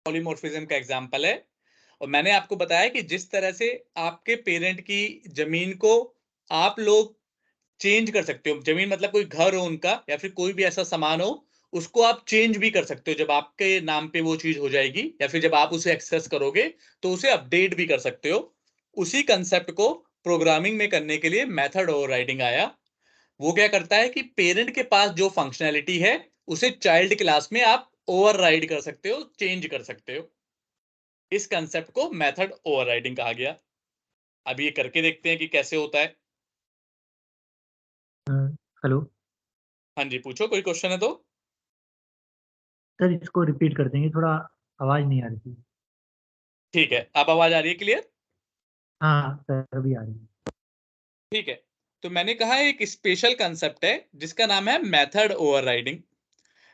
Polymorphism का example है। और मैंने आपको बताया कि जिस तरह से आपके पेरेंट की जमीन को आप लोग चेंज कर सकते हो, जमीन मतलब कोई घर हो उनका या फिर कोई भी ऐसा सामान हो, उसको आप चेंज भी कर सकते हो जब आपके नाम पे वो चीज हो जाएगी, या फिर जब आप उसे एक्सेस करोगे तो उसे अपडेट भी कर सकते हो। उसी कंसेप्ट को प्रोग्रामिंग में करने के लिए मेथड ओवरराइडिंग आया। वो क्या करता है कि पेरेंट के पास जो फंक्शनैलिटी है उसे चाइल्ड क्लास में आप ओवरराइड कर सकते हो, चेंज कर सकते हो। इस कंसेप्ट को मेथड ओवरराइडिंग कहा गया। अब ये करके देखते हैं कि कैसे होता है। हेलो हाँ जी, पूछो, कोई क्वेश्चन है तो। सर, इसको रिपीट कर देंगे, थोड़ा आवाज़ नहीं आ रही थी। ठीक है, अब आवाज आ रही है क्लियर? हाँ सर, अभी आ रही है। ठीक है, तो मैंने कहा एक स्पेशल कंसेप्ट है जिसका नाम है मेथड ओवरराइडिंग।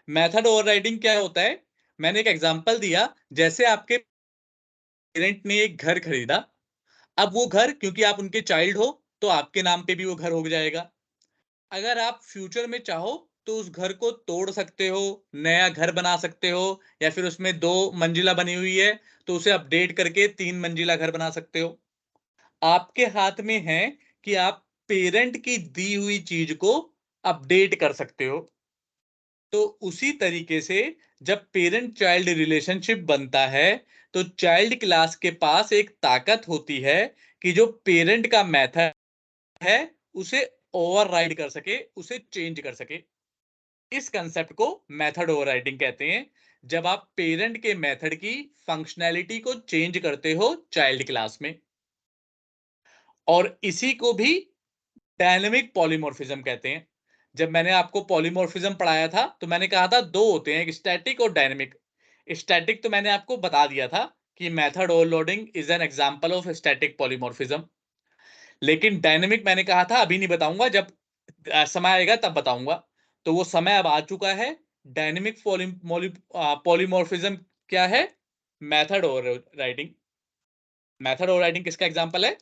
मेथड ओवरराइडिंग क्या होता है? मैंने एक एग्जांपल दिया, जैसे आपके पेरेंट ने एक घर खरीदा। अब वो घर, क्योंकि आप उनके चाइल्ड हो, तो आपके नाम पे भी वो घर हो जाएगा। अगर आप फ्यूचर में चाहो तो उस घर को तोड़ सकते हो, नया घर बना सकते हो, या फिर उसमें 2 मंजिला बनी हुई है तो उसे अपडेट करके 3 मंजिला घर बना सकते हो। आपके हाथ में है कि आप पेरेंट की दी हुई चीज को अपडेट कर सकते हो। तो उसी तरीके से जब पेरेंट चाइल्ड रिलेशनशिप बनता है तो चाइल्ड क्लास के पास एक ताकत होती है कि जो पेरेंट का मेथड है उसे ओवरराइड कर सके, उसे चेंज कर सके। इस कंसेप्ट को मेथड ओवरराइडिंग कहते हैं, जब आप पेरेंट के मेथड की फंक्शनैलिटी को चेंज करते हो चाइल्ड क्लास में। और इसी को भी डायनेमिक पॉलीमॉर्फिज्म कहते हैं। जब मैंने आपको पॉलीमॉर्फिज्म पढ़ाया था तो मैंने कहा था दो होते हैं, एक स्टैटिक और डायनेमिक। स्टैटिक तो मैंने आपको बता दिया था कि method overloading is an example of static polymorphism. लेकिन डायनेमिक मैंने कहा था अभी नहीं बताऊंगा, जब समय आएगा तब बताऊंगा। तो वो समय अब आ चुका है। डायनेमिक पॉलीमॉर्फिज्म क्या है? Method overriding. मेथड ओवरराइडिंग किसका एग्जांपल है?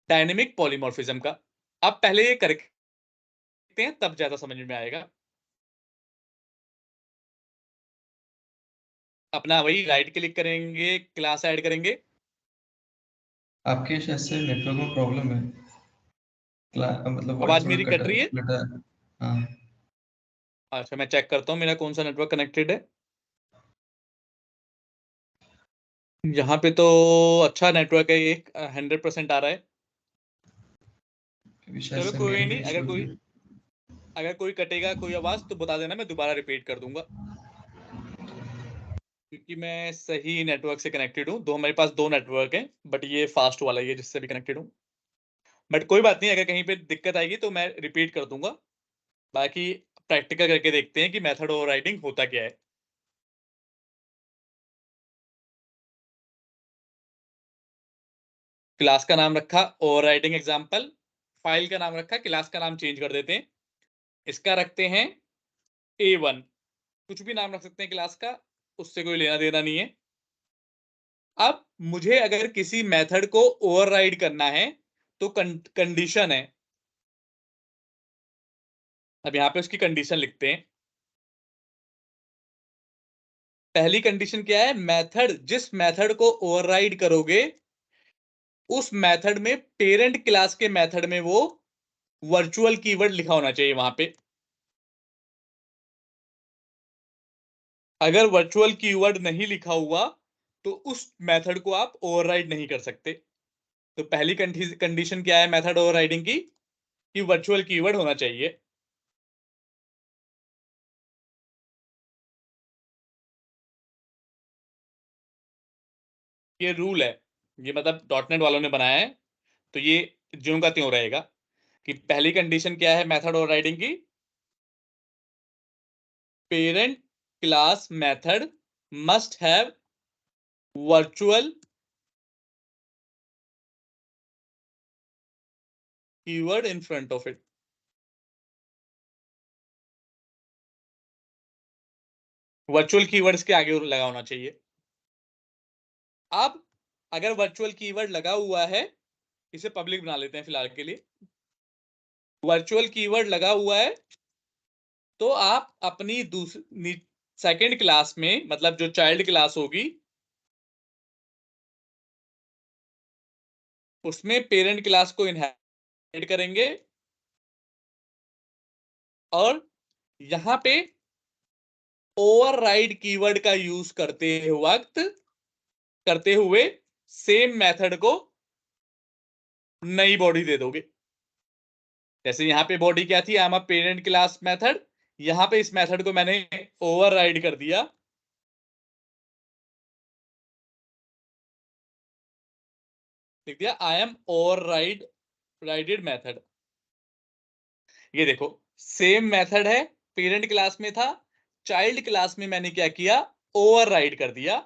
डायनेमिक पॉलीमॉर्फिज्म का। अब पहले ये करके हैं तब ज्यादा समझ में आएगा। अपना वही राइट क्लिक करेंगे, क्लास ऐड करेंगे। आपके शायद से नेटवर्क में प्रॉब्लम है। मतलब वॉइस आवाज थोड़ा मेरी कट कटा रही है? कटा है। हाँ, अच्छा, मैं चेक करता हूँ मेरा कौन सा नेटवर्क कनेक्टेड है। यहाँ पे तो अच्छा नेटवर्क है, एक 100% आ रहा है। अभी शायद चलो से कोई मेरी नहीं, भी इशू होगी। अगर कोई कटेगा कोई आवाज तो बता देना, मैं दोबारा रिपीट कर दूंगा। क्योंकि मैं सही नेटवर्क से कनेक्टेड हूँ। हमारे पास 2 नेटवर्क हैं, बट ये फास्ट वाला ही है जिससे भी कनेक्टेड हूँ। बट कोई बात नहीं, अगर कहीं पे दिक्कत आएगी तो मैं रिपीट कर दूंगा। बाकी प्रैक्टिकल करके देखते हैं कि मेथड ओवरराइडिंग होता क्या है। क्लास का नाम रखा ओवरराइडिंग एग्जांपल, फाइल का नाम रखा, क्लास का नाम चेंज कर देते हैं। इसका रखते हैं A1। कुछ भी नाम रख सकते हैं क्लास का, उससे कोई लेना देना नहीं है। अब मुझे अगर किसी मेथड को ओवरराइड करना है तो कंडीशन है। अब यहां पे उसकी कंडीशन लिखते हैं। पहली कंडीशन क्या है? मेथड, जिस मेथड को ओवरराइड करोगे उस मेथड में, पेरेंट क्लास के मेथड में, वो वर्चुअल कीवर्ड लिखा होना चाहिए वहां पे। अगर वर्चुअल कीवर्ड नहीं लिखा हुआ तो उस मेथड को आप ओवरराइड नहीं कर सकते। तो पहली कंडीशन क्या है मेथड ओवरराइडिंग की? कि वर्चुअल कीवर्ड होना चाहिए। ये रूल है, ये मतलब डॉटनेट वालों ने बनाया है, तो ये ज्यों का त्यों रहेगा। कि पहली कंडीशन क्या है मेथड ओवरराइडिंग की? Parent class method must have virtual keyword in front of it. Virtual keywords के आगे लगा होना चाहिए। अब अगर वर्चुअल कीवर्ड लगा हुआ है, इसे पब्लिक बना लेते हैं फिलहाल के लिए। वर्चुअल कीवर्ड लगा हुआ है तो आप अपनी सेकंड क्लास में, मतलब जो चाइल्ड क्लास होगी, उसमें पेरेंट क्लास को इनहेरिट करेंगे और यहां पे ओवरराइड कीवर्ड का यूज करते हुए सेम मेथड को नई बॉडी दे दोगे। जैसे यहां पे बॉडी क्या थी, I am a parent class method, यहां पे इस मेथड को मैंने ओवरराइड कर दिया, लिख दिया आई एम ओवरराइडेड मेथड। ये देखो सेम मेथड है, पेरेंट क्लास में था, चाइल्ड क्लास में मैंने क्या किया, ओवरराइड कर दिया।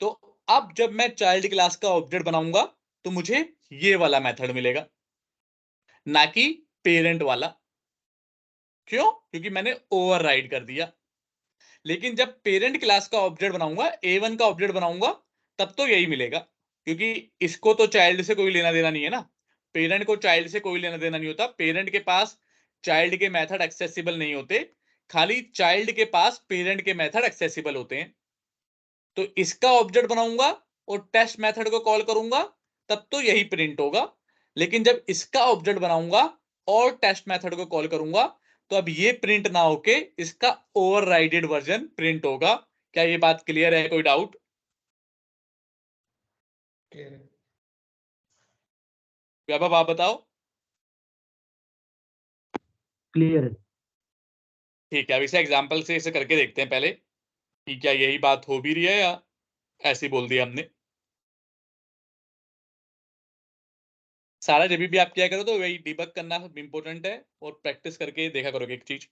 तो अब जब मैं चाइल्ड क्लास का ऑब्जेक्ट बनाऊंगा तो मुझे ये वाला मेथड मिलेगा, ना कि पेरेंट वाला। क्यों? क्योंकि मैंने ओवरराइड कर दिया। लेकिन जब पेरेंट क्लास का ऑब्जेक्ट बनाऊंगा, A1 का ऑब्जेक्ट बनाऊंगा, तब तो यही मिलेगा, क्योंकि इसको तो चाइल्ड से कोई लेना देना नहीं है ना, पेरेंट को चाइल्ड से कोई लेना देना नहीं होता, पेरेंट के पास चाइल्ड के मेथड एक्सेसिबल नहीं होते, खाली चाइल्ड के पास पेरेंट के मेथड एक्सेसिबल होते हैं। तो इसका ऑब्जेक्ट बनाऊंगा और टेस्ट मेथड को कॉल करूंगा, तब तो यही प्रिंट होगा। लेकिन जब इसका ऑब्जेक्ट बनाऊंगा और टेस्ट मेथड को कॉल करूंगा, तो अब ये प्रिंट ना होके इसका ओवरराइडेड वर्जन प्रिंट होगा। क्या ये बात क्लियर है? कोई डाउट? वैभव आप बताओ। क्लियर है। ठीक है, अब इसे एग्जाम्पल से इसे करके देखते हैं पहले कि क्या यही बात हो भी रही है या ऐसे बोल दिया हमने। सारा जब भी आप क्या करो तो वही डिबग करना इंपॉर्टेंट है, और प्रैक्टिस करके देखा करोगे एक चीज।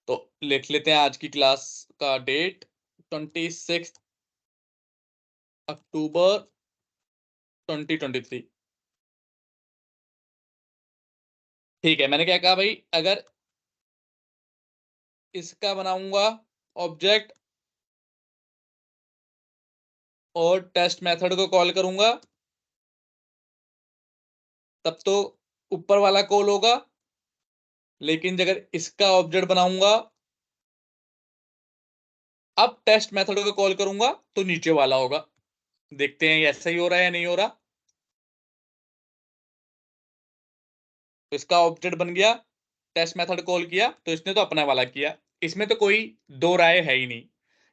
तो लिख लेते हैं आज की क्लास का डेट, 26 अक्टूबर 2023। ठीक है, मैंने क्या कहा भाई, अगर इसका बनाऊंगा ऑब्जेक्ट और टेस्ट मेथड को कॉल करूंगा, तब तो ऊपर वाला कॉल होगा। लेकिन अगर इसका ऑब्जेक्ट बनाऊंगा, अब टेस्ट मेथड को कॉल करूंगा, तो नीचे वाला होगा। देखते हैं ये ऐसा ही हो रहा है या नहीं हो रहा। तो इसका ऑब्जेक्ट बन गया, टेस्ट मेथड कॉल किया, तो इसने तो अपना वाला किया। इसमें तो कोई दो राय है ही नहीं,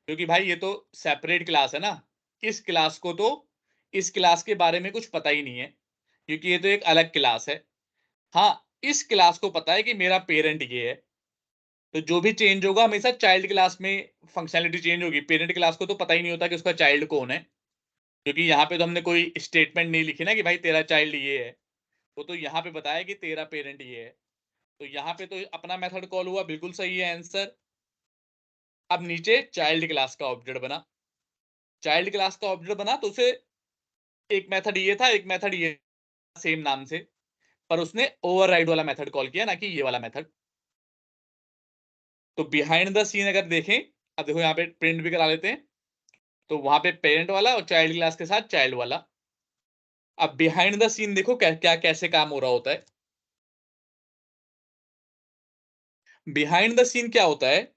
क्योंकि भाई ये तो सेपरेट क्लास है ना, इस क्लास को तो इस क्लास के बारे में कुछ पता ही नहीं है, क्योंकि ये तो एक अलग क्लास है। हाँ, इस क्लास को पता है कि मेरा पेरेंट ये है, तो जो भी चेंज होगा हमेशा चाइल्ड क्लास में फंक्शनैलिटी चेंज होगी। पेरेंट क्लास को तो पता ही नहीं होता कि उसका चाइल्ड कौन है, क्योंकि यहाँ पे तो हमने कोई स्टेटमेंट नहीं लिखी ना कि भाई तेरा चाइल्ड ये है। वो तो यहाँ पे बताया कि तेरा पेरेंट ये है। तो यहाँ पे तो अपना मेथड कॉल हुआ, बिल्कुल सही है आंसर। अब नीचे चाइल्ड क्लास का ऑब्जेक्ट बना, चाइल्ड क्लास का ऑब्जेक्ट बना तो उसे एक मेथड ये था, एक मेथड ये, सेम नाम से, पर उसने ओवरराइड वाला मेथड कॉल किया, ना कि ये वाला मेथड। तो बिहाइंड द सीन अगर देखें, अब देखो यहाँ पे प्रिंट भी करा लेते हैं, तो वहां पे पेरेंट वाला और चाइल्ड क्लास के साथ चाइल्ड वाला। अब बिहाइंड द सीन देखो क्या क्या कैसे काम हो रहा होता है। बिहाइंड द सीन क्या होता है,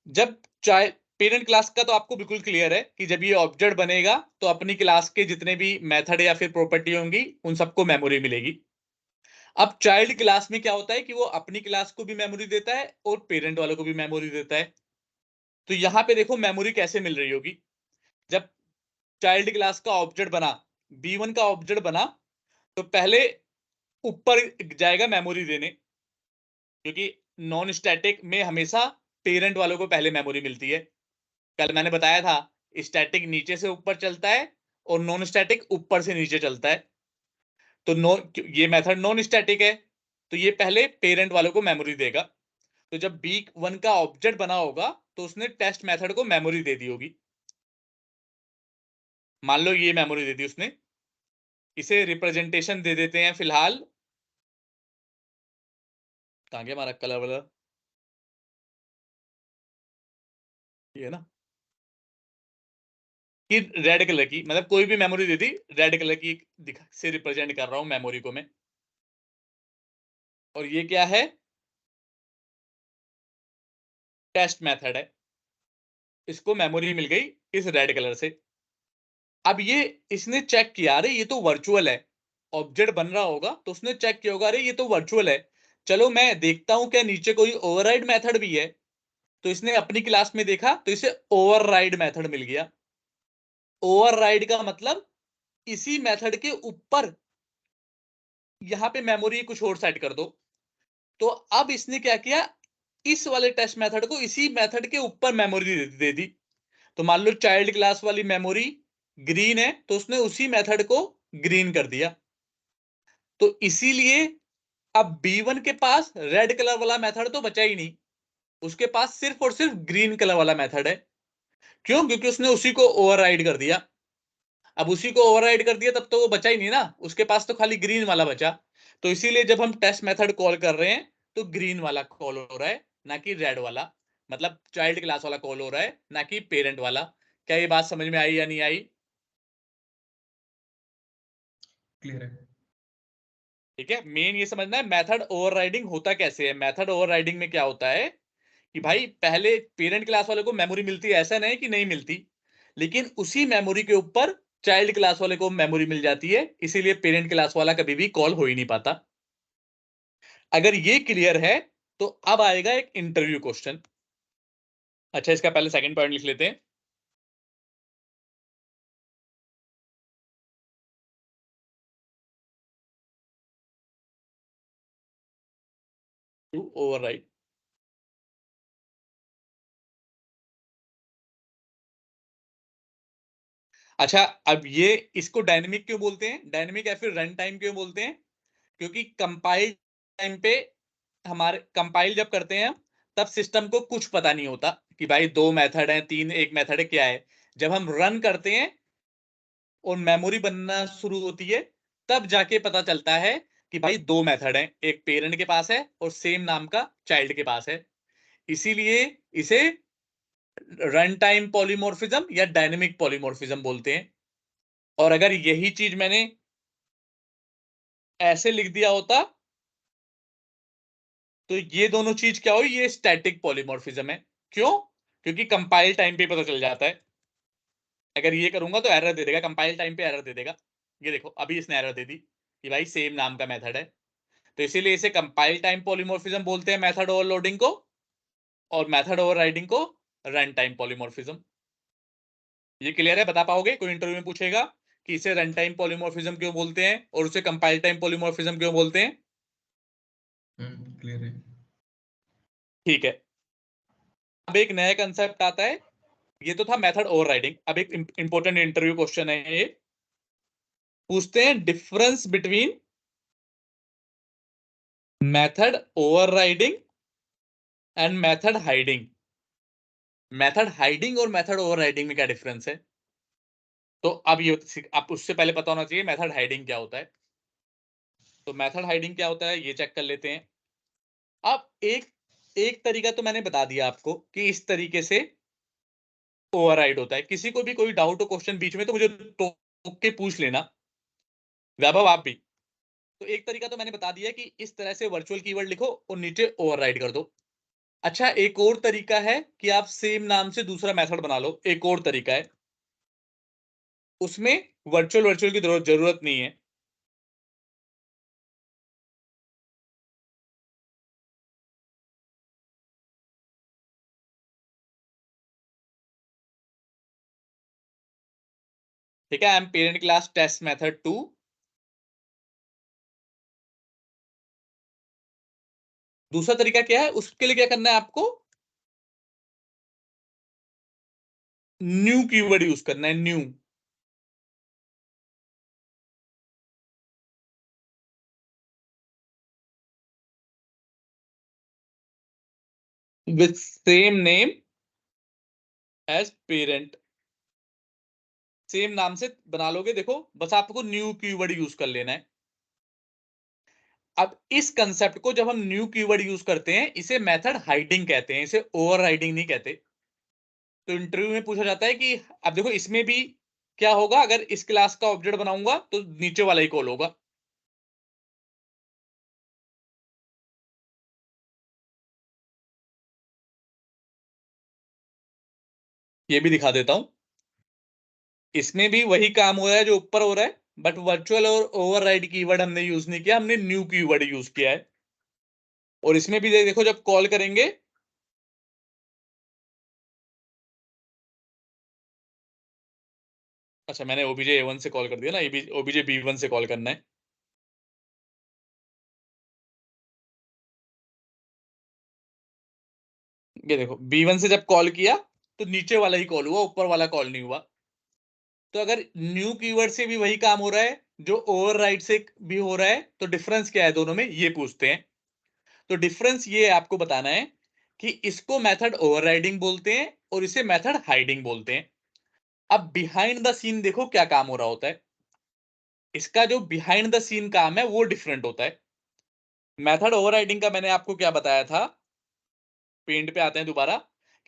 जब चाहे पेरेंट क्लास का तो आपको बिल्कुल क्लियर है कि जब ये ऑब्जेक्ट बनेगा तो अपनी क्लास के जितने भी मेथड या फिर प्रॉपर्टी होंगी उन सबको मेमोरी मिलेगी। अब चाइल्ड क्लास में क्या होता है कि वो अपनी क्लास को भी मेमोरी देता है और पेरेंट वालों को भी मेमोरी देता है। तो यहां पे देखो मेमोरी कैसे मिल रही होगी। जब चाइल्ड क्लास का ऑब्जेक्ट बना, B1 का ऑब्जेक्ट बना, तो पहले ऊपर जाएगा मेमोरी देने, क्योंकि नॉन स्टैटिक में हमेशा पेरेंट वालों को पहले मेमोरी मिलती है। कल मैंने बताया था स्टैटिक नीचे से ऊपर चलता है और नॉन स्टैटिक ऊपर से नीचे चलता है। तो ये मेथड नॉन स्टैटिक है, तो ये पहले पेरेंट वालों को मेमोरी देगा। तो जब B1 का ऑब्जेक्ट बना होगा तो उसने टेस्ट मेथड को मेमोरी दे दी होगी। मान लो ये मेमोरी दे दी उसने, इसे रिप्रेजेंटेशन दे देते हैं फिलहाल, कहां गया हमारा कलर वाला, ये ना, कि रेड कलर की, मतलब कोई भी मेमोरी दे दी, रेड कलर की से रिप्रेजेंट कर रहा हूं मेमोरी को मैं। और ये क्या है, टेस्ट मेथड है, इसको मेमोरी मिल गई इस रेड कलर से। अब ये इसने चेक किया, अरे ये तो वर्चुअल है, ऑब्जेक्ट बन रहा होगा तो उसने चेक किया होगा, अरे ये तो वर्चुअल है, चलो मैं देखता हूं क्या नीचे कोई ओवरराइड मेथड भी है। तो इसने अपनी क्लास में देखा तो इसे ओवरराइड मेथड मिल गया। ओवरराइड का मतलब इसी मेथड के ऊपर यहां पे मेमोरी कुछ और सेट कर दो। तो अब इसने क्या किया, इस वाले टेस्ट मेथड को इसी मेथड के ऊपर मेमोरी दे दी। तो मान लो चाइल्ड क्लास वाली मेमोरी ग्रीन है तो उसने उसी मेथड को ग्रीन कर दिया। तो इसीलिए अब B1 के पास रेड कलर वाला मेथड तो बचा ही नहीं, उसके पास सिर्फ और सिर्फ ग्रीन कलर वाला मेथड है। क्यों? क्योंकि उसने उसी को ओवरराइड कर दिया। अब उसी को ओवरराइड कर दिया तब तो वो बचा ही नहीं ना, उसके पास तो खाली ग्रीन वाला बचा। तो इसीलिए जब हम टेस्ट मेथड कॉल कर रहे हैं तो ग्रीन वाला कॉल हो रहा है, ना कि रेड वाला, मतलब चाइल्ड क्लास वाला कॉल हो रहा है, ना कि पेरेंट वाला। क्या ये बात समझ में आई या नहीं आई? क्लियर है। ठीक है, मेन ये समझना है मेथड ओवरराइडिंग होता कैसे है। मेथड ओवरराइडिंग में क्या होता है कि भाई पहले पेरेंट क्लास वाले को मेमोरी मिलती है, ऐसा नहीं कि नहीं मिलती, लेकिन उसी मेमोरी के ऊपर चाइल्ड क्लास वाले को मेमोरी मिल जाती है, इसीलिए पेरेंट क्लास वाला कभी भी कॉल हो ही नहीं पाता। अगर ये क्लियर है तो अब आएगा एक इंटरव्यू क्वेश्चन। अच्छा, इसका पहले सेकंड पॉइंट लिख लेते हैं। To override. अच्छा, अब ये इसको डायनेमिक क्यों बोलते हैं, डायनेमिक या फिर रन टाइम क्यों बोलते हैं? क्योंकि कंपाइल टाइम पे हमारे कंपाइल जब करते हैं तब सिस्टम को कुछ पता नहीं होता कि भाई दो मेथड है, तीन, एक मेथड है, क्या है। जब हम रन करते हैं और मेमोरी बनना शुरू होती है तब जाके पता चलता है कि भाई दो मेथड हैं, एक पेरेंट के पास है और सेम नाम का चाइल्ड के पास है। इसीलिए इसे रन टाइम पॉलीमॉर्फिज्म या डायनेमिक पॉलीमॉर्फिज्म बोलते हैं। और अगर यही चीज मैंने ऐसे लिख दिया होता तो ये दोनों चीज क्या हुई, ये स्टैटिक पॉलीमॉर्फिज्म है। क्यों? क्योंकि कंपाइल टाइम पे पता चल जाता है। अगर ये करूंगा तो एरर दे देगा, कंपाइल टाइम पे एरर दे देगा। ये देखो अभी इसने एरर दे दी कि भाई सेम नाम का मेथड है। तो इसीलिए इसे कंपाइल टाइम पॉलीमॉर्फिज्म बोलते हैं, मेथड ओवरलोडिंग को, और मेथड ओवरराइडिंग को रन टाइम पॉलीमॉर्फिज्म। ये क्लियर है? बता पाओगे? कोई इंटरव्यू में पूछेगा कि इसे रन टाइम पॉलीमॉर्फिज्म क्यों बोलते हैं और उसे कंपाइल टाइम पॉलीमॉर्फिज्म क्यों बोलते हैं? क्लियर है। ठीक है, अब एक नया कंसेप्ट आता है। ये तो था मेथड ओवरराइडिंग। अब एक इंपॉर्टेंट इंटरव्यू क्वेश्चन है ये, पूछते हैं difference between method overriding and method hiding. Method hiding और मेथड ओवरराइडिंग में क्या डिफरेंस है? तो अब ये आप उससे पहले पता होना चाहिए मेथड हाइडिंग क्या होता है। तो मेथड हाइडिंग क्या होता है ये चेक कर लेते हैं। अब एक एक तरीका तो मैंने बता दिया आपको कि इस तरीके से ओवरराइड होता है। किसी को भी कोई डाउट हो क्वेश्चन बीच में तो मुझे टोक के पूछ लेना, वैभव आप भी। तो एक तरीका तो मैंने बता दिया कि इस तरह से वर्चुअल कीवर्ड लिखो और नीचे ओवरराइड कर दो। अच्छा, एक और तरीका है कि आप सेम नाम से दूसरा मेथड बना लो। एक और तरीका है, उसमें वर्चुअल वर्चुअल की जरूरत नहीं है। ठीक है, I am parent class test method 2। दूसरा तरीका क्या है, उसके लिए क्या करना है आपको, न्यू कीवर्ड यूज करना है, new. With same name as parent. Same नाम से बना लोगे, देखो बस आपको न्यू कीवर्ड यूज कर लेना है। अब इस कंसेप्ट को जब हम न्यू कीवर्ड यूज करते हैं इसे मेथड हाइडिंग कहते हैं, इसे ओवरराइडिंग नहीं कहते। तो इंटरव्यू में पूछा जाता है कि अब देखो इसमें भी क्या होगा, अगर इस क्लास का ऑब्जेक्ट बनाऊंगा तो नीचे वाला ही कॉल होगा। ये भी दिखा देता हूं। इसमें भी वही काम हो रहा है जो ऊपर हो रहा है, बट वर्चुअल और ओवरराइड कीवर्ड हमने यूज नहीं किया, हमने न्यू कीवर्ड यूज किया है। और इसमें भी देखो जब कॉल करेंगे, अच्छा मैंने ओबीजे A1 से कॉल कर दिया ना, ओबीजे B1 से कॉल करना है। ये देखो B1 से जब कॉल किया तो नीचे वाला ही कॉल हुआ, ऊपर वाला कॉल नहीं हुआ। तो अगर न्यू कीवर्ड से भी वही काम हो रहा है जो ओवरराइड से भी हो रहा है, तो डिफरेंस क्या है दोनों में, ये पूछते हैं। तो डिफरेंस ये आपको बताना है कि इसको मेथड ओवरराइडिंग बोलते हैं और इसे मेथड हाइडिंग बोलते हैं। अब बिहाइंड द सीन देखो क्या काम हो रहा होता है। इसका जो बिहाइंड द सीन काम है वो डिफरेंट होता है। मेथड ओवरराइडिंग का मैंने आपको क्या बताया था, पेंट पे आते हैं दोबारा,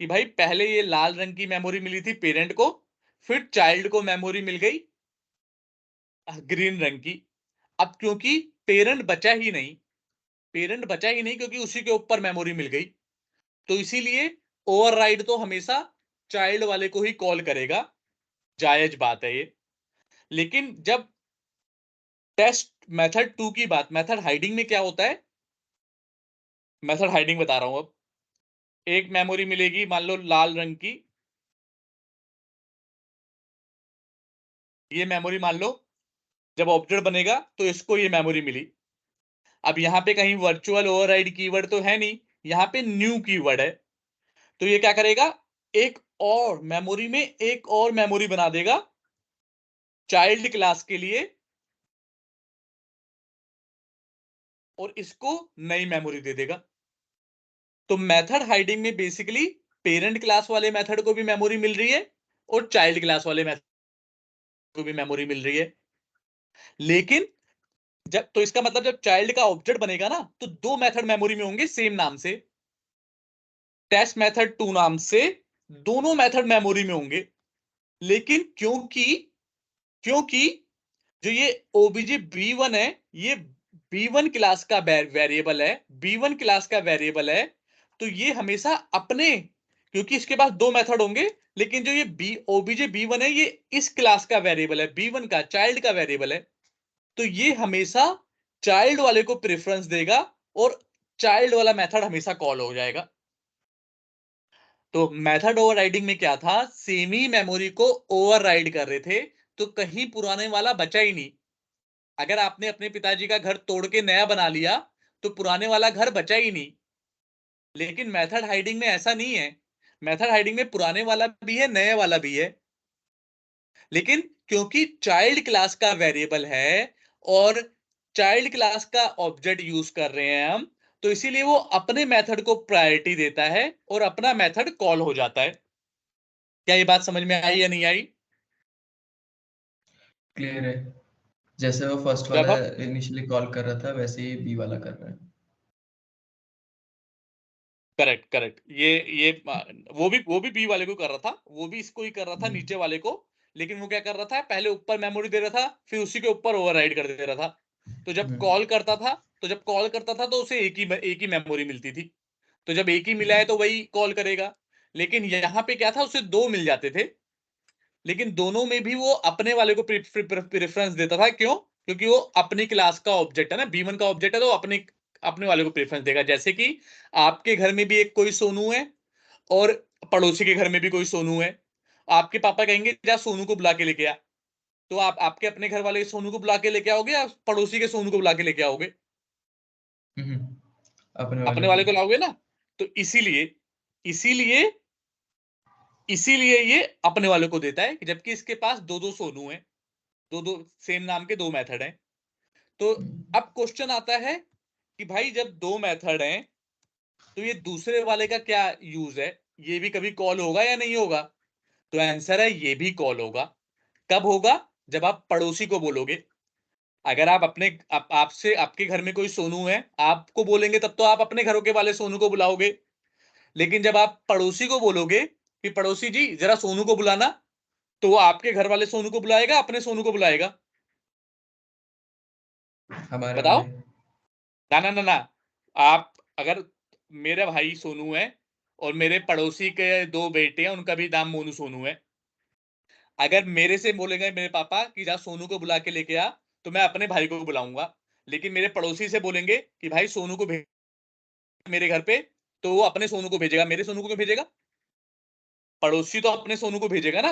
कि भाई पहले ये लाल रंग की मेमोरी मिली थी पेरेंट को, फिर चाइल्ड को मेमोरी मिल गई ग्रीन रंग की। अब क्योंकि पेरेंट बचा ही नहीं, पेरेंट बचा ही नहीं क्योंकि उसी के ऊपर मेमोरी मिल गई, तो इसीलिए ओवरराइड तो हमेशा चाइल्ड वाले को ही कॉल करेगा, जायज बात है ये। लेकिन जब टेस्ट मेथड 2 की बात, मेथड हाइडिंग में क्या होता है, मेथड हाइडिंग बता रहा हूं अब। एक मेमोरी मिलेगी मान लो लाल रंग की, ये मेमोरी मान लो जब ऑब्जेक्ट बनेगा तो इसको ये मेमोरी मिली। अब यहां पे कहीं वर्चुअल ओवरराइड कीवर्ड तो है नहीं, यहां पे न्यू कीवर्ड है। तो ये क्या करेगा, एक और मेमोरी में एक और मेमोरी बना देगा चाइल्ड क्लास के लिए, और इसको नई मेमोरी दे देगा। तो मेथड हाइडिंग में बेसिकली पेरेंट क्लास वाले मेथड को भी मेमोरी मिल रही है और चाइल्ड क्लास वाले मेथड को भी मेमोरी मिल रही है। लेकिन जब, तो इसका मतलब जब चाइल्ड का ऑब्जेक्ट बनेगा ना, तो दो मेथड मेमोरी में होंगे सेम नाम से, टेस्ट मेथड 2 नाम से, दोनों मेथड मेमोरी में होंगे। लेकिन क्योंकि क्योंकि जो ये ओबीजे B1 है, ये B1 क्लास का वेरिएबल है, B1 क्लास का वेरिएबल है, तो ये हमेशा अपने, क्योंकि इसके पास दो मेथड होंगे, लेकिन जो ये ओबीजे B1 है, ये इस क्लास का वेरिएबल है, B1 का चाइल्ड का वेरिएबल है, तो ये हमेशा चाइल्ड वाले को प्रेफरेंस देगा और चाइल्ड वाला मेथड हमेशा कॉल हो जाएगा। तो मेथड ओवरराइडिंग में क्या था, सेम ही मेमोरी को ओवरराइड कर रहे थे, तो कहीं पुराने वाला बचा ही नहीं। अगर आपने अपने पिताजी का घर तोड़ के नया बना लिया तो पुराने वाला घर बचा ही नहीं। लेकिन मेथड हाइडिंग में ऐसा नहीं है, मेथड हाइडिंग में पुराने वाला भी है नए वाला भी है, लेकिन क्योंकि चाइल्ड क्लास का वेरिएबल है और चाइल्ड क्लास का ऑब्जेक्ट यूज कर रहे हैं हम, तो इसीलिए वो अपने मेथड को प्रायोरिटी देता है और अपना मेथड कॉल हो जाता है। क्या ये बात समझ में आई या नहीं आई? क्लियर है। जैसे वो फर्स्ट जब वाला हम, इनिशियली कॉल कर रहा था वैसे ही बी वाला कर रहा है। करेक्ट करेक्ट, ये वो भी बी वाले को कर रहा था, वो भी इसको ही कर रहा था नीचे वाले को। लेकिन वो क्या कर रहा था, पहले ऊपर मेमोरी दे रहा था, फिर उसी के ऊपर ओवरराइड कर दे रहा था। तो जब कॉल करता था, तो उसे एक ही मेमोरी मिलती थी। तो जब एक ही मिला है तो वही कॉल करेगा। लेकिन यहाँ पे क्या था, उसे दो मिल जाते थे, लेकिन दोनों में भी वो अपने वाले को प्रेफरेंस देता था। क्यों? क्योंकि वो अपनी क्लास का ऑब्जेक्ट है ना, B1 का ऑब्जेक्ट है, तो अपने अपने वाले को प्रेफरेंस देगा। जैसे कि आपके घर में भी एक कोई सोनू है और पड़ोसी के घर में भी कोई सोनू है। आपके पापा कहेंगे जा सोनू को बुला के लेके आ, तो आप आपके अपने घर वाले सोनू को बुला के लेके आओगे या पड़ोसी के सोनू को बुला के लेके आओगे? अपने वाले अपने को। वाले को लाओगे ना। तो इसीलिए इसीलिए इसीलिए ये अपने वाले को देता है, जबकि इसके पास दो दो सोनू हैं, दो दो सेम नाम के दो मेथड हैं। तो अब क्वेश्चन आता है कि भाई जब दो मेथड हैं तो ये दूसरे वाले का क्या यूज है, ये भी कभी कॉल होगा या नहीं होगा? तो आंसर है ये भी कॉल होगा। कब होगा? जब आप पड़ोसी को बोलोगे। अगर आप अपने आपसे आपके घर में कोई सोनू है, आपको बोलेंगे तब तो आप अपने घरों के वाले सोनू को बुलाओगे। लेकिन जब आप पड़ोसी को बोलोगे कि पड़ोसी जी जरा सोनू को बुलाना, तो वो आपके घर वाले सोनू को बुलाएगा, अपने सोनू को बुलाएगा? हमारे बताओ। वाले। ना ना ना ना, आप अगर, मेरा भाई सोनू है और मेरे पड़ोसी के 2 बेटे हैं, उनका भी नाम मोनू सोनू है। अगर मेरे से बोलेंगे मेरे पापा कि जा सोनू को बुला के लेके आ, तो मैं अपने भाई को बुलाऊंगा। लेकिन मेरे पड़ोसी से बोलेंगे कि भाई सोनू को भेज मेरे घर पे, तो वो अपने सोनू को भेजेगा। मेरे सोनू को क्यों भेजेगा? पड़ोसी तो अपने सोनू को भेजेगा ना।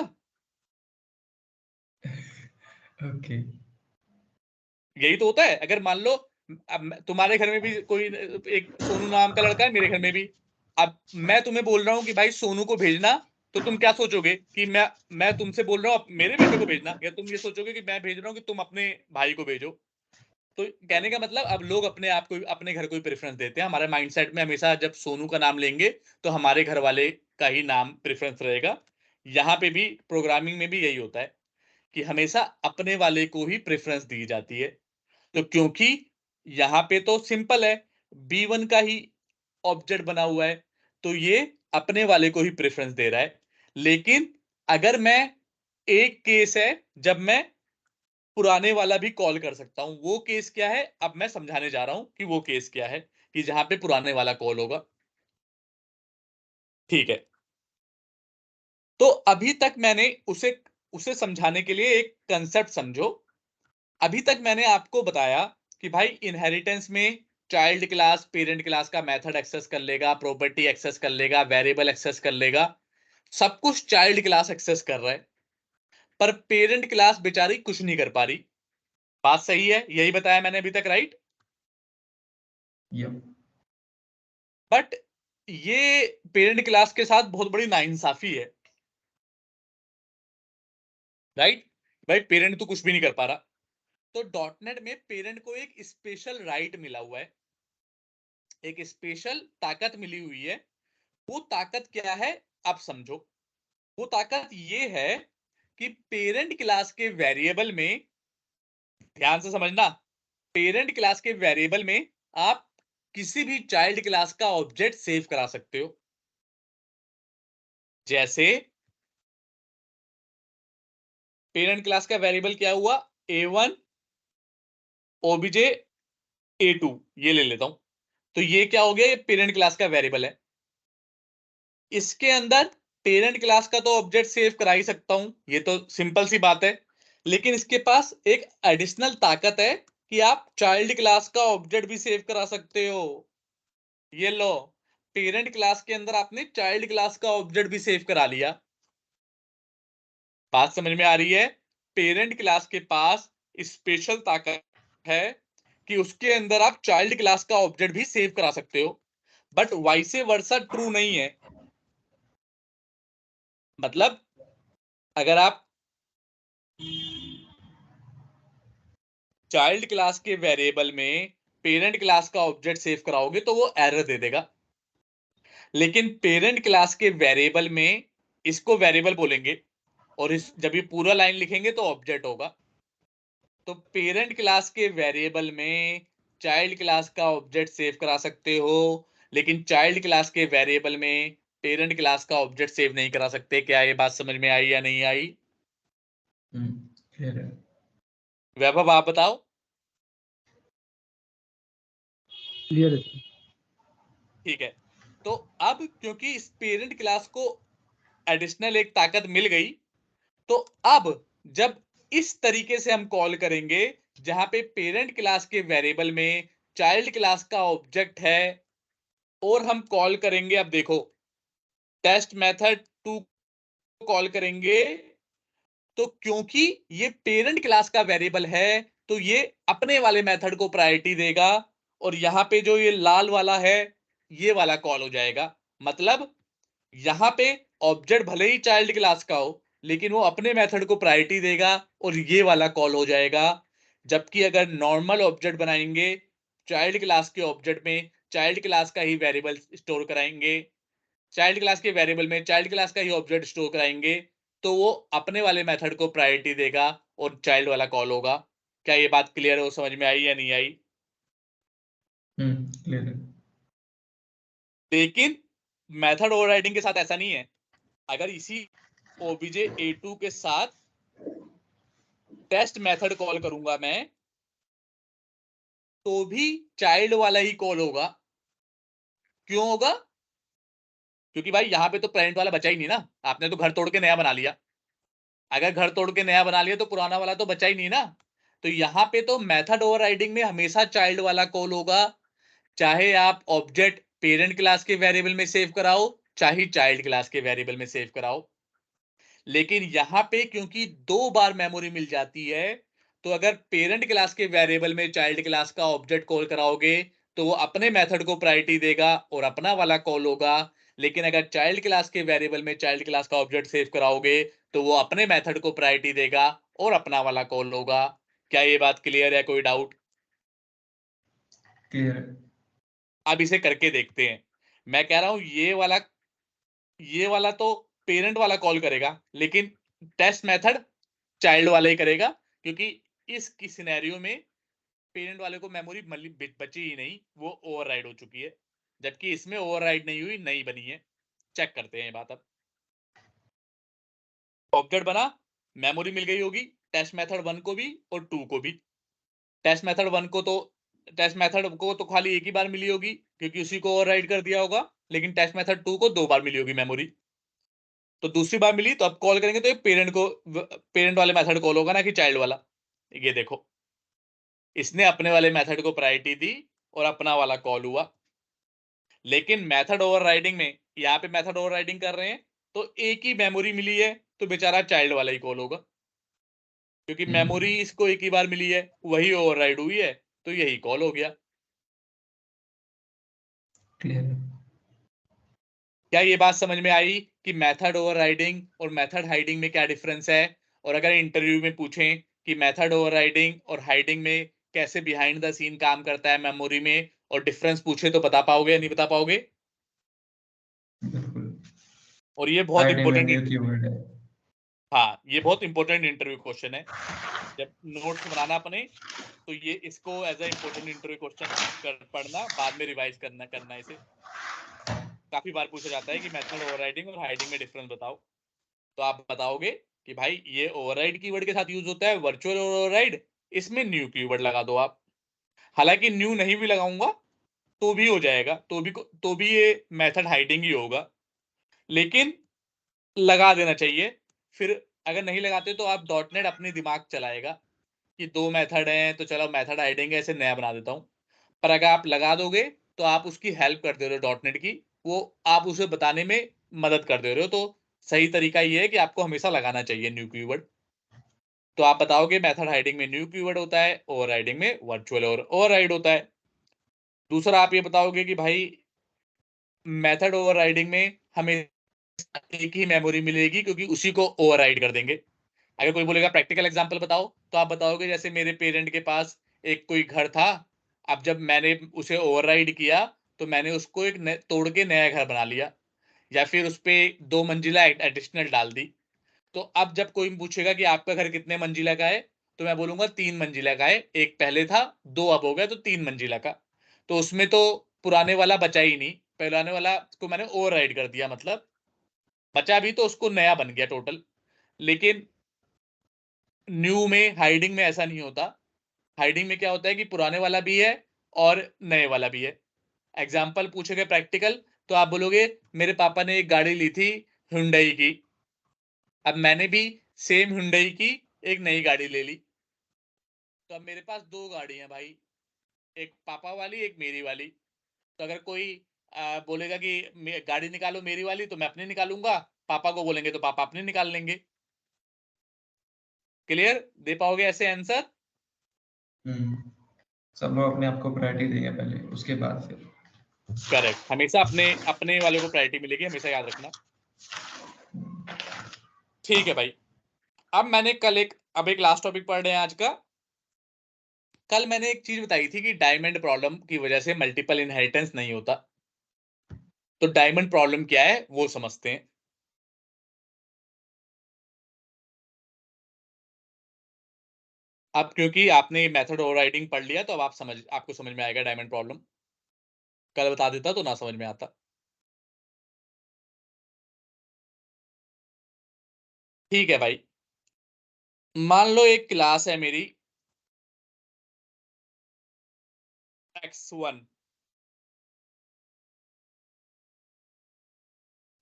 ओके। यही तो होता है। अगर मान लो अब तुम्हारे घर में भी कोई एक सोनू नाम का लड़का है, मेरे घर में भी। अब मैं तुम्हें बोल रहा हूँ कि भाई सोनू को भेजना, तो तुम क्या सोचोगे कि मैं तुमसे बोल रहा हूँ मेरे बेटे को भेजना, या तुम ये सोचोगे कि मैं भेज रहा हूँ कि तुम अपने भाई को भेजो? तो कहने का मतलब अब लोग अपने आप को अपने घर को ही प्रेफरेंस देते हैं। हमारे माइंडसेट में हमेशा जब सोनू का नाम लेंगे तो हमारे घर वाले का ही नाम प्रेफरेंस रहेगा। यहाँ पे भी प्रोग्रामिंग में भी यही होता है कि हमेशा अपने वाले को ही प्रेफरेंस दी जाती है। तो क्योंकि यहाँ पे तो सिंपल है, B1 का ही ऑब्जेक्ट बना हुआ है, तो ये अपने वाले को ही प्रेफरेंस दे रहा है। लेकिन अगर मैं एक केस है जब मैं पुराने वाला भी कॉल कर सकता हूं। वो केस क्या है, अब मैं समझाने जा रहा हूं कि वो केस क्या है, कि जहां पे पुराने वाला कॉल होगा। ठीक है, तो अभी तक मैंने उसे उसे समझाने के लिए एक कंसेप्ट समझो। अभी तक मैंने आपको बताया कि भाई इनहेरिटेंस में चाइल्ड क्लास पेरेंट क्लास का मेथड एक्सेस कर लेगा, प्रॉपर्टी एक्सेस कर लेगा, वेरिएबल एक्सेस कर लेगा, सब कुछ चाइल्ड क्लास एक्सेस कर रहा है। पर पेरेंट क्लास बेचारी कुछ नहीं कर पा रही। बात सही है? यही बताया मैंने अभी तक, राइट? यप। बट ये पेरेंट क्लास के साथ बहुत बड़ी नाइंसाफी है, राइट? भाई पेरेंट तो कुछ भी नहीं कर पा रहा। तो डॉटनेट में पेरेंट को एक स्पेशल राइट मिला हुआ है, एक स्पेशल ताकत मिली हुई है। वो ताकत क्या है, आप समझो। वो ताकत ये है कि पेरेंट क्लास के वेरिएबल में, ध्यान से समझना, पेरेंट क्लास के वेरिएबल में आप किसी भी चाइल्ड क्लास का ऑब्जेक्ट सेव करा सकते हो। जैसे पेरेंट क्लास का वेरिएबल क्या हुआ, A1 OBJ A2, ये ले लेता हूं। तो ये क्या हो गया, ये पेरेंट क्लास का वेरिएबल है। इसके अंदर पेरेंट क्लास का तो ऑब्जेक्ट सेव करा ही सकता हूं, ये तो सिंपल सी बात है। लेकिन इसके पास एक एडिशनल ताकत है कि आप चाइल्ड क्लास का ऑब्जेक्ट भी सेव करा सकते हो। ये लो, पेरेंट क्लास के अंदर आपने चाइल्ड क्लास का ऑब्जेक्ट भी सेव करा लिया। बात समझ में आ रही है? पेरेंट क्लास के पास स्पेशल ताकत है कि उसके अंदर आप चाइल्ड क्लास का ऑब्जेक्ट भी सेव करा सकते हो। बट वाइसे वर्सा ट्रू नहीं है। मतलब अगर आप चाइल्ड क्लास के वेरिएबल में पेरेंट क्लास का ऑब्जेक्ट सेव कराओगे तो वो एरर दे देगा। लेकिन पेरेंट क्लास के वेरिएबल में इसको वेरिएबल बोलेंगे, और इस जब ये पूरा लाइन लिखेंगे तो ऑब्जेक्ट होगा। तो पेरेंट क्लास के वेरिएबल में चाइल्ड क्लास का ऑब्जेक्ट सेव करा सकते हो, लेकिन चाइल्ड क्लास के वेरिएबल में पेरेंट क्लास का ऑब्जेक्ट सेव नहीं करा सकते। क्या ये बात समझ में आई या नहीं आई? क्लियर है। वैभव आप बताओ। क्लियर है सर। ठीक है, तो अब क्योंकि इस पेरेंट क्लास को एडिशनल एक ताकत मिल गई, तो अब जब इस तरीके से हम कॉल करेंगे जहां पे पेरेंट क्लास के वेरिएबल में चाइल्ड क्लास का ऑब्जेक्ट है, और हम कॉल करेंगे, अब देखो टेस्ट मेथड 2 कॉल करेंगे, तो क्योंकि ये पेरेंट क्लास का वेरिएबल है तो ये अपने वाले मेथड को प्रायोरिटी देगा, और यहां पे जो ये लाल वाला है ये वाला कॉल हो जाएगा। मतलब यहां पे ऑब्जेक्ट भले ही चाइल्ड क्लास का हो, लेकिन वो अपने मेथड को प्रायोरिटी देगा और ये वाला कॉल हो जाएगा। जबकि अगर नॉर्मल ऑब्जेक्ट बनाएंगे, चाइल्ड क्लास के ऑब्जेक्ट में चाइल्ड क्लास का ही वेरिएबल स्टोर कराएंगे, चाइल्ड क्लास के वेरिएबल में चाइल्ड क्लास का ही ऑब्जेक्ट स्टोर कराएंगे, तो वो अपने वाले मेथड को प्रायोरिटी देगा और चाइल्ड वाला कॉल होगा। क्या ये बात क्लियर है, समझ में आई या नहीं आई? क्लियर है। लेकिन मेथड ओवरराइडिंग के साथ ऐसा नहीं है। अगर इसी OBJ A2 के साथ टेस्ट मेथड कॉल करूंगा मैं, तो भी चाइल्ड वाला ही कॉल होगा। क्यों होगा? क्योंकि भाई यहाँ पे तो पेरेंट वाला बचा ही नहीं ना, आपने तो घर तोड़ के नया बना लिया। अगर घर तोड़ के नया बना लिया तो पुराना वाला तो बचा ही नहीं ना। तो यहाँ पे तो मेथड ओवरराइडिंग में हमेशा चाइल्ड वाला कॉल होगा, चाहे आप ऑब्जेक्ट पेरेंट क्लास के वेरिएबल में सेव कराओ, चाहे चाइल्ड क्लास के वेरिएबल में सेव कराओ। लेकिन यहाँ पे क्योंकि 2 बार मेमोरी मिल जाती है, तो अगर पेरेंट क्लास के वेरिएबल में चाइल्ड क्लास का ऑब्जेक्ट कॉल कराओगे तो वो अपने मेथड को प्रायोरिटी देगा और अपना वाला कॉल होगा। लेकिन अगर चाइल्ड क्लास के वेरिएबल में चाइल्ड क्लास का ऑब्जेक्ट सेव कराओगे तो वो अपने मेथड को प्रायोरिटी देगा और अपना वाला कॉल होगा। क्या ये बात क्लियर है? कोई डाउट? क्लियर है। अब इसे करके देखते हैं। मैं कह रहा हूं ये वाला तो पेरेंट वाला कॉल करेगा, लेकिन टेस्ट मेथड चाइल्ड वाला ही करेगा, क्योंकि इस की सिनेरियो में पेरेंट वाले को मेमोरी बची ही नहीं, वो ओवरराइड हो चुकी है। जबकि इसमें ओवरराइड नहीं हुई, नई बनी है। चेक करते हैं ये बात। अब ऑब्जेक्ट बना, मेमोरी मिल गई होगी टेस्ट मेथड 1 को भी और 2 को भी। टेस्ट मेथड 1 को तो खाली एक ही बार मिली होगी क्योंकि उसी को ओवरराइड कर दिया होगा, लेकिन टेस्ट मेथड 2 को 2 बार मिली होगी मेमोरी। तो दूसरी बार मिली तो अब कॉल करेंगे तो पेरेंट वाले मेथड कॉल होगा ना कि चाइल्ड वाला। ये देखो, इसने अपने वाले मेथड को प्रायोरिटी दी और अपना वाला कॉल हुआ। लेकिन मेथड ओवरराइडिंग में, यहाँ पे मेथड ओवरराइडिंग कर रहे हैं तो एक ही मेमोरी मिली है तो बेचारा चाइल्ड वाला ही कॉल होगा, क्योंकि मेमोरी इसको एक ही बार मिली है, वही ओवरराइड हुई है, तो यही कॉल हो गया। क्लियर है। क्या ये बात समझ में आई कि मेथड ओवरराइडिंग और मेथड हाइडिंग में क्या डिफरेंस है? और अगर इंटरव्यू में पूछें कि मेथड ओवरराइडिंग और हाइडिंग में कैसे बिहाइंड द सीन काम करता है मेमोरी में, और डिफरेंस पूछे तो बता पाओगे या नहीं बता पाओगे? बिल्कुल। और ये बहुत हाइडिंग में इंपॉर्टेंट, न्यू कीवर्ड है। हाँ ये बहुत इंपॉर्टेंट इंटरव्यू क्वेश्चन है। जब नोट्स बनाना अपने, तो ये इसको as a important interview question कर पढ़ना, बाद में रिवाइज करना इसे। काफी बार पूछा जाता है कि मेथड ओवरराइडिंग और हाइडिंग में डिफरेंस बताओ, तो आप बताओगे कि भाई ये ओवरराइड कीवर्ड के साथ यूज होता है, वर्चुअल ओवरराइड, इसमें न्यू कीवर्ड लगा दो आप। हालांकि न्यू नहीं भी लगाऊंगा तो भी हो जाएगा, तो भी ये मेथड हाइडिंग ही होगा, लेकिन लगा देना चाहिए। फिर अगर नहीं लगाते तो आप डॉटनेट अपने दिमाग चलाएगा कि 2 मेथड हैं तो चलो मेथड हाइडिंग ऐसे नया बना देता हूं। पर अगर आप लगा दोगे तो आप उसकी हेल्प कर दे रहे हो डॉटनेट की, वो आप उसे बताने में मदद कर दे रहे हो। तो सही तरीका ये है कि आपको हमेशा लगाना चाहिए न्यू कीवर्ड। तो आप बताओगे मेथड हाइडिंग में न्यू कीवर्ड होता है, ओवरराइडिंग में वर्चुअल और ओवरराइड होता है। दूसरा आप ये बताओगे कि भाई मेथड ओवरराइडिंग में हमें एक ही मेमोरी मिलेगी क्योंकि उसी को ओवरराइड कर देंगे। अगर कोई बोलेगा प्रैक्टिकल एग्जांपल बताओ, तो आप बताओगे जैसे मेरे पेरेंट के पास एक कोई घर था, अब जब मैंने उसे ओवरराइड किया तो मैंने उसको तोड़ के नया घर बना लिया, या फिर उस पे 2 मंजिला एडिशनल डाल दी। तो अब जब कोई पूछेगा कि आपका घर कितने मंजिला का है, तो मैं बोलूंगा 3 मंजिला का है, एक पहले था 2 अब हो गया तो 3 मंजिला का। तो उसमें तो पुराने वाला बचा ही नहीं, पुराने वाला को मैंने ओवरराइड कर दिया, मतलब बचा भी तो उसको नया बन गया टोटल। लेकिन न्यू में, हाइडिंग में ऐसा नहीं होता। हाइडिंग में क्या होता है कि पुराने वाला भी है और नए वाला भी है। एग्जाम्पल पूछेगा प्रैक्टिकल, तो आप बोलोगे मेरे पापा ने एक गाड़ी ली थी हुंडई की, अब मैंने भी सेम हुंडई की एक नई गाड़ी ले ली, तो अब मेरे पास 2 गाड़ी हैं भाई, एक पापा वाली एक मेरी वाली। तो अगर कोई बोलेगा कि गाड़ी निकालो मेरी वाली, तो मैं अपनी निकालूंगा, पापा को बोलेंगे तो पापा अपनी निकाल लेंगे। क्लियर? दे पाओगे ऐसे आंसर? सब लोग अपने आप को प्रायोरिटी देंगे पहले, उसके बाद फिर। करेक्ट, हमेशा अपने अपने वाले को प्रायोरिटी मिलेगी, हमेशा याद रखना। ठीक है भाई। अब एक लास्ट टॉपिक पढ़ रहे हैं आज का। कल मैंने एक चीज बताई थी कि डायमंड प्रॉब्लम की वजह से मल्टीपल इनहेरिटेंस नहीं होता। तो डायमंड प्रॉब्लम क्या है वो समझते हैं। अब क्योंकि आपने मेथड ओवरराइडिंग पढ़ लिया तो अब आपको समझ में आएगा डायमंड प्रॉब्लम। कल बता देता तो ना समझ में आता। ठीक है भाई, मान लो एक क्लास है मेरी x1,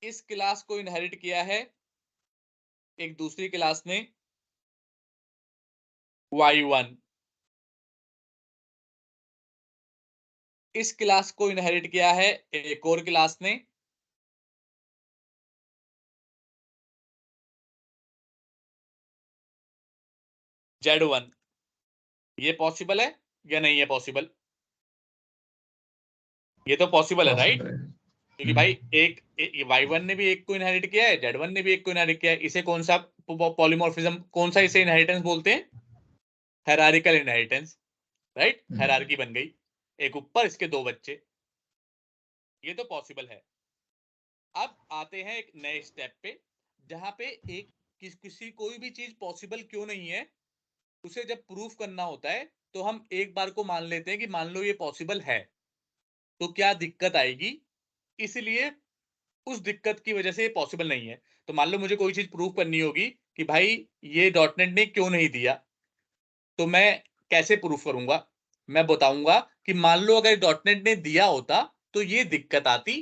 इस क्लास को इनहेरिट किया है एक दूसरी क्लास ने y1, इस क्लास को इनहेरिट किया है एक और क्लास ने z1। ये पॉसिबल है या नहीं है पॉसिबल? ये तो पॉसिबल है, राइट? पॉसिबल है। क्योंकि भाई एक y1 ने भी एक को इनहेरिट किया है, z1 ने भी एक को इनहेरिट किया है। इसे कौन सा पॉलीमॉर्फिज्म, कौन सा इसे इनहेरिटेंस बोलते हैं? Hierarchical inheritance, right? हायरार्की बन गई, एक ऊपर इसके दो बच्चे, ये तो पॉसिबल है। अब आते हैं एक नए स्टेप पे, जहां पे एक किसी कोई भी चीज पॉसिबल क्यों नहीं है उसे जब प्रूफ करना होता है तो हम एक बार को मान लेते हैं कि मान लो ये पॉसिबल है, तो क्या दिक्कत आएगी, इसलिए उस दिक्कत की वजह से ये पॉसिबल नहीं है। तो मान लो मुझे कोई चीज प्रूफ करनी होगी कि भाई ये डॉटनेट ने क्यों नहीं दिया, तो मैं कैसे प्रूफ करूंगा? मैं बताऊंगा कि मान लो अगर डॉटनेट ने दिया होता तो ये दिक्कत आती,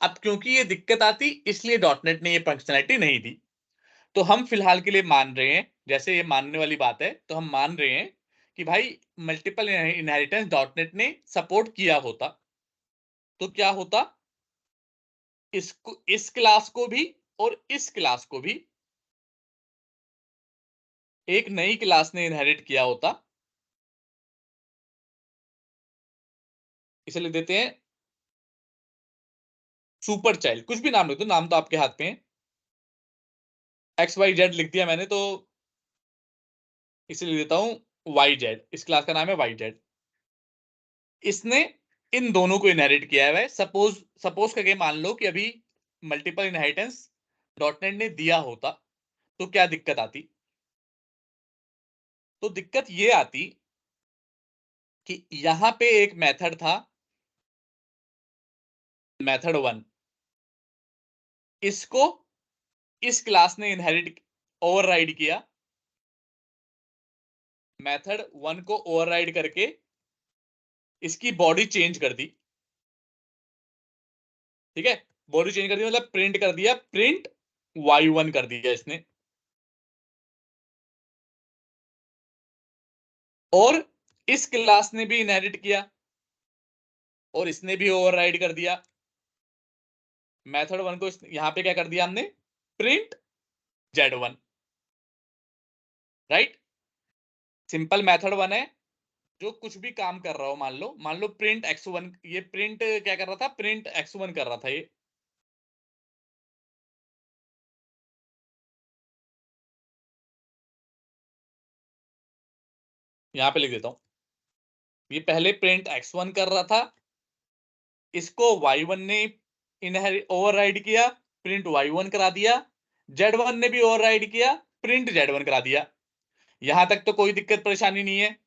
अब क्योंकि ये दिक्कत आती इसलिए डॉटनेट ने ये फंक्शनैलिटी नहीं दी। तो हम फिलहाल के लिए मान रहे हैं, जैसे ये मानने वाली बात है, तो हम मान रहे हैं कि भाई मल्टीपल इनहेरिटेंस डॉटनेट ने सपोर्ट किया होता तो क्या होता, इसको, इस क्लास को भी और इस क्लास को भी एक नई क्लास ने इनहेरिट किया होता। इसे लिख देते हैं सुपर चाइल्ड, कुछ भी नाम लिख दो, नाम तो आपके हाथ में है। XYZ लिख दिया मैंने, तो इसे लिख देता हूं YZ, इस क्लास का नाम है YZ। इसने इन दोनों को इनहेरिट किया है। सपोज करके मान लो कि अभी मल्टीपल इनहेरिटेंस डॉटनेट ने दिया होता तो क्या दिक्कत आती? तो दिक्कत ये आती कि यहां पे एक मेथड था, मेथड 1, इसको इस क्लास ने इनहेरिट ओवरराइड किया, मेथड 1 को ओवरराइड करके इसकी बॉडी चेंज कर दी। ठीक है, बॉडी चेंज कर दी मतलब प्रिंट कर दिया, प्रिंट y1 कर दिया इसने, और इस क्लास ने भी इनहेरिट किया और इसने भी ओवरराइड कर दिया। मेथड 1 को यहां पे क्या कर दिया हमने, print z1, right? Simple method 1 है, जो कुछ भी काम कर रहा हो, मान लो प्रिंट x1, ये प्रिंट क्या कर रहा था, प्रिंट x1 कर रहा था ये। यहां पे लिख देता हूं, ये पहले प्रिंट x1 कर रहा था, इसको y1 ने ओवरराइड किया, प्रिंट y1 करा दिया, z1 ने भी ओवरराइड किया, प्रिंट z1 करा दिया। यहां तक तो कोई दिक्कत परेशानी नहीं है।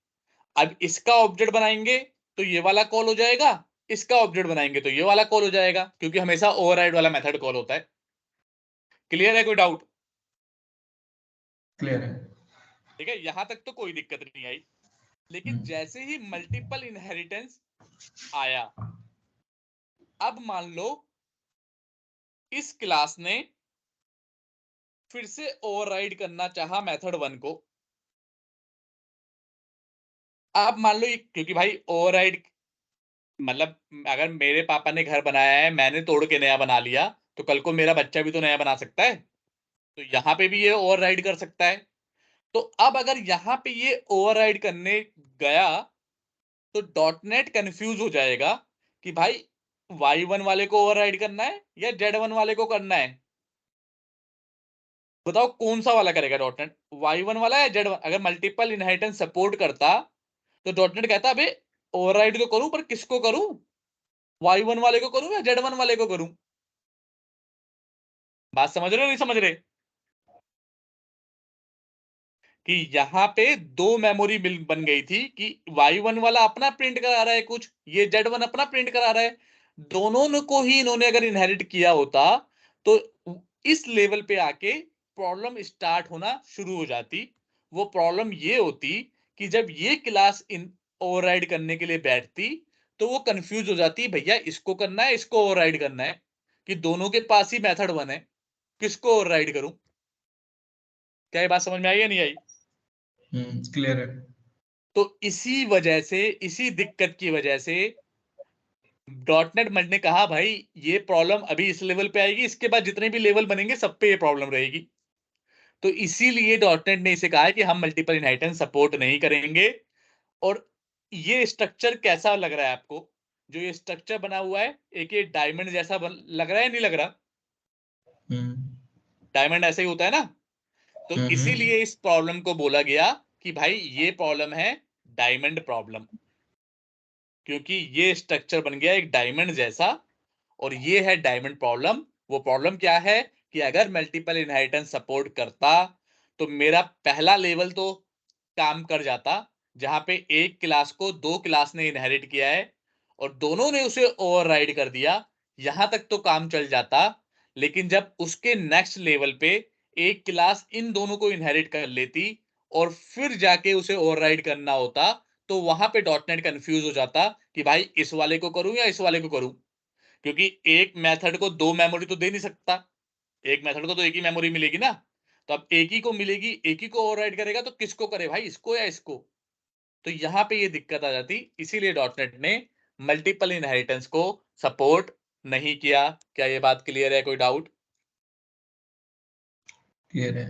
अब इसका ऑब्जेक्ट बनाएंगे तो ये वाला कॉल हो जाएगा, इसका ऑब्जेक्ट बनाएंगे तो ये वाला कॉल हो जाएगा, क्योंकि हमेशा ओवरराइड वाला मेथड कॉल होता है। क्लियर है? कोई डाउट? क्लियर है। ठीक है, यहां तक तो कोई दिक्कत नहीं आई। लेकिन जैसे ही मल्टीपल इनहेरिटेंस आया, अब मान लो इस क्लास ने फिर से ओवरराइड करना चाहा मेथड 1 को। अब मान लो क्योंकि भाई ओवरराइड मतलब अगर मेरे पापा ने घर बनाया है, मैंने तोड़ के नया बना लिया, तो कल को मेरा बच्चा भी तो नया बना सकता है, तो यहां पे भी ये ओवरराइड कर सकता है। तो अब अगर यहां पे ये ओवरराइड करने गया तो डॉटनेट कंफ्यूज हो जाएगा कि भाई y1 वाले को ओवरराइड करना है या z1 वाले को करना है। बताओ कौन सा वाला करेगा डॉटनेट, y1 वाला या z1? अगर मल्टीपल इनहेरिटेंस सपोर्ट करता तो डॉटनेट कहता अबे ओवरराइड तो करूं, पर किसको करूं, y1 वाले को करूं या z1 वाले को करूं? बात समझ रहे हो नहीं समझ रहे? कि यहां पे दो मेमोरी मिल बन गई थी कि y1 वाला अपना प्रिंट करा रहा है कुछ, ये z1 अपना प्रिंट करा रहा है। दोनों को ही इन्होंने अगर इनहेरिट किया होता तो इस लेवल पे आके प्रॉब्लम स्टार्ट होना शुरू हो जाती। वो प्रॉब्लम ये होती कि जब ये क्लास इन ओवरराइड करने के लिए बैठती तो वो कंफ्यूज हो जाती, भैया इसको करना है इसको ओवरराइड करना है। कि दोनों के पास ही मेथड 1 है, किसको ओवरराइड करूं? क्या ये बात समझ में आई या नहीं आई? क्लियर है। तो इसी वजह से, इसी दिक्कत की वजह से डॉटनेट मड ने कहा भाई ये प्रॉब्लम अभी इस लेवल पे आएगी, इसके बाद जितने भी लेवल बनेंगे सब पे ये प्रॉब्लम रहेगी। तो इसीलिए डॉटनेट ने इसे कहा है कि हम मल्टीपल इनहेरिटेंस सपोर्ट नहीं करेंगे। और ये स्ट्रक्चर कैसा लग रहा है आपको? जो ये स्ट्रक्चर बना हुआ है, एक ये डायमंड जैसा लग रहा है, नहीं लग रहा? डायमंड ऐसे ही होता है ना? तो इसीलिए इस प्रॉब्लम को बोला गया कि भाई ये प्रॉब्लम है डायमंड प्रॉब्लम, क्योंकि ये स्ट्रक्चर बन गया एक डायमंड जैसा, और ये है डायमंड प्रॉब्लम। वो प्रॉब्लम क्या है कि अगर मल्टीपल इनहेरिटेंस सपोर्ट करता तो मेरा पहला लेवल तो काम कर जाता, जहां पे एक क्लास को दो क्लास ने इनहेरिट किया है और दोनों ने उसे ओवरराइड कर दिया, यहां तक तो काम चल जाता। लेकिन जब उसके नेक्स्ट लेवल पे एक क्लास इन दोनों को इनहेरिट कर लेती और फिर जाके उसे ओवरराइड करना होता, तो वहां पे डॉटनेट कंफ्यूज हो जाता कि भाई इस वाले को करूं या इस वाले को करूं, क्योंकि एक मेथड को दो मेमोरी तो दे नहीं सकता, एक मेथड को तो एक ही मेमोरी मिलेगी ना। तो अब एक ही को मिलेगी, एक ही को ओवरराइड करेगा, तो किसको करे भाई, इसको या इसको? तो यहाँ पे ये दिक्कत आ जाती, इसीलिए डॉटनेट ने मल्टीपल इनहेरिटेंस को सपोर्ट नहीं किया। क्या ये बात क्लियर है? कोई डाउट? क्लियर है।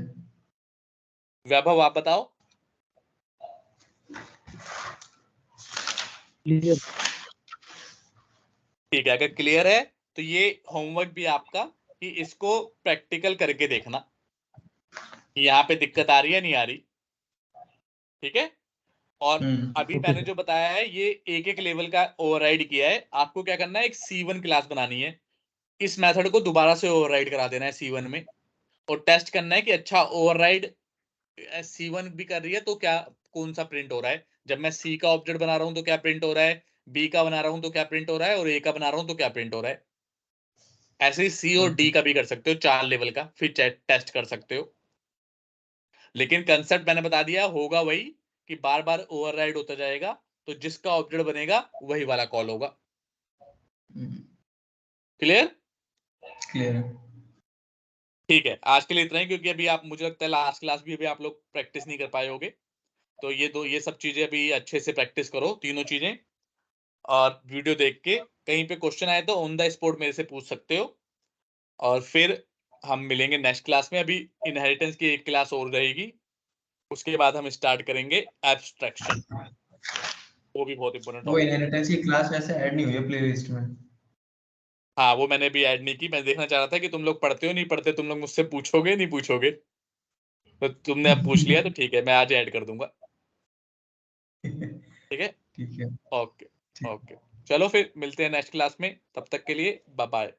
वैभव आप बताओ। क्लियर। ठीक है, अगर क्लियर है तो ये होमवर्क भी आपका कि इसको प्रैक्टिकल करके देखना कि यहाँ पे दिक्कत आ रही है नहीं आ रही। ठीक है? और अभी ओके मैंने सर। जो बताया है ये एक एक लेवल का ओवरराइड किया है। आपको क्या करना है, एक C1 क्लास बनानी है, इस मेथड को दोबारा से ओवरराइड करा देना है C1 में, और टेस्ट करना है कि अच्छा ओवरराइड C1 भी कर रही है तो क्या, कौन सा प्रिंट हो रहा है। जब मैं C का ऑब्जेक्ट बना रहा हूं तो क्या प्रिंट हो रहा है, B का बना रहा हूं तो क्या प्रिंट हो रहा है, और A का बना रहा हूं तो क्या प्रिंट हो रहा है। ऐसे ही C और D का भी कर सकते हो, 4 लेवल का, फिर टेस्ट कर सकते हो। लेकिन कंसेप्ट मैंने बता दिया, होगा वही कि बार बार ओवरराइड होता जाएगा, तो जिसका ऑब्जेक्ट बनेगा वही वाला कॉल होगा। क्लियर? क्लियर है। ठीक है, आज के लिए इतना ही, क्योंकि अभी आप, मुझे लगता है लास्ट क्लास भी अभी आप लोग प्रैक्टिस नहीं कर पाए होगे। तो ये सब चीजें अभी अच्छे से प्रैक्टिस करो, तीनों चीजें। और वीडियो देख के कहीं पे क्वेश्चन आए तो ऑन द स्पॉट मेरे से पूछ सकते हो। और फिर हम मिलेंगे नेक्स्ट क्लास में। अभी इनहेरिटेंस की एक क्लास और रहेगी, उसके बाद हम स्टार्ट करेंगे एब्स्ट्रैक्शन, वो भी बहुत इंपॉर्टेंट वो टॉपिक है। इनहेरिटेंस की क्लास ऐसे ऐड नहीं हुई है प्लेलिस्ट में। हाँ, वो मैंने भी ऐड नहीं की। मैं देखना चाह रहा था कि तुम लोग पढ़ते हो नहीं पढ़ते, तुम लोग मुझसे पूछोगे नहीं पूछोगे, तो तुमने अब पूछ लिया तो ठीक है, मैं आज ऐड कर दूंगा। ठीक है? ठीक है। ओके। ठीक। ओके, चलो फिर मिलते हैं नेक्स्ट क्लास में, तब तक के लिए बाय बाय।